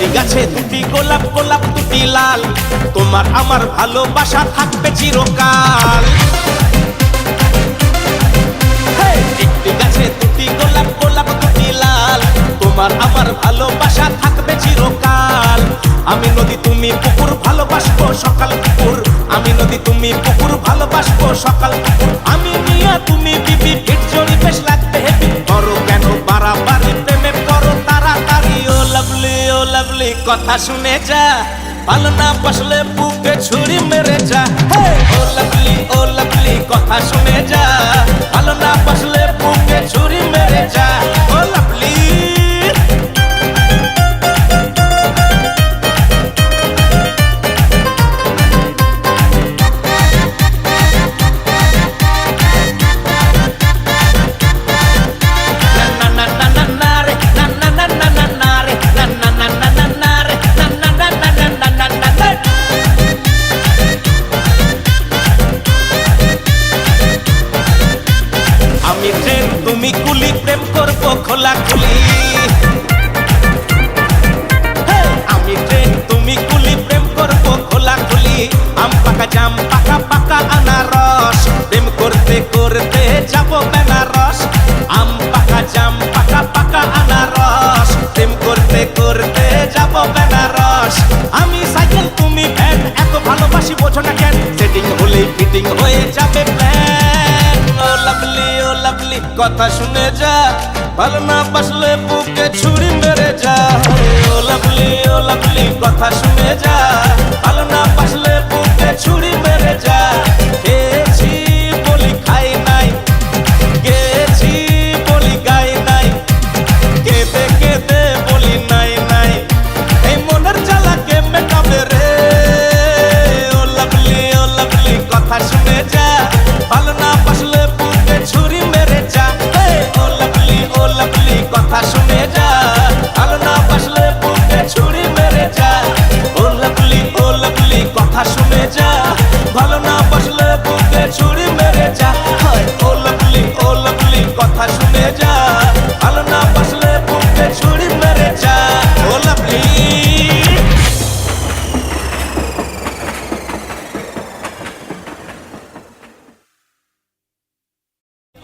একটি গাছে দুটি গোলাপ, গোলাপ দুটি লাল, তোমার আমার ভালোবাসা থাকবে চিরকাল। একটি গাছে দুটি গোলাপ, গোলাপ দুটি লাল, তোমার আমার ভালোবাসা থাকবে চিরকাল। আমি নদী তুমি পুকুর, ভালোবাসবো সকাল পুকুর। আমি নদী তুমি পুকুর, ভালোবাসবো সকাল পুকুর। আমি মিয়া তুমি বিবি, ভিড় জড়ি বেশ লাগবে হেবি। করো কেন বাড়াবাড়ি, প্রেমে করো তাড়াতাড়ি। ও লাভলি, ও লাভলি কথা শুনে যা, ভালো না বাসলে বুকে ছুরি মেরে যা। ও লাভলি, ও লাভলি কথা শুনে যা, ভালো না বাসলে বুকে ছুরি মেরে যা। ও লাভলি আমি ট্রেন তুমি কুলি, প্রেম করবো খোলাখুলি। আমি ট্রেন তুমি কুলি, প্রেম করবো খোলাখুলি। আম পাকা জাম পাকা পাকা আনারস, প্রেম করতে করতে যাবো বেনারস। আম পাকা জাম পাকা পাকা আনারস, প্রেম করতে করতে যাবো বেনারস। আমি সাইকেল তুমি ভ্যান, এত ভালোবাসি বোঝো না কেন? সেটিং হলেই ফিটিং হয়ে যাবে প্ল্যান। ও লাভলি, ও লাভলি কথা শুনে যা, ভালো না বাসলে বুকে ছুরি মেরে যা। ও লাভলি, ও লাভলি কথা শুনে যা, ভালো না বাসলে বুকে ছুরি মেরে যা। খেয়েছি বলি খাই নাই, গেছি বলি গাই নাই, কেঁদে কেঁদে বলি নাই নাই, এই মনের জ্বালাকে মেটাবে রে। ও লাভলি, ও লাভলি কথা শুনে যা, ভালো না বাসলে বুকে ছুরি মেরে যা। ও লাভলি, ও লাভলি কথা শুনে যা, ভালো না বাসলে বুকে ছুরি মেরে যা। ও লাভলি, ও লাভলি কথা শুনে যা, ভালো না বাসলে বুকে ছুরি মেরে যা। ও লাভলি, ও লাভলি কথা শুনে যা, ভালো না বাসলে বুকে ছুরি মেরে যা। ও লাভলি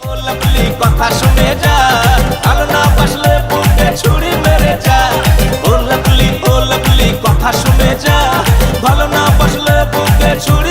ও লাভলি কথা শুনে যা, ভালো না বাসলে বুকে ছুরি মেরে যা। ও লাভলি, ও লাভলি কথা শুনে যা, ভালো না বাসলে বুকে ছুরি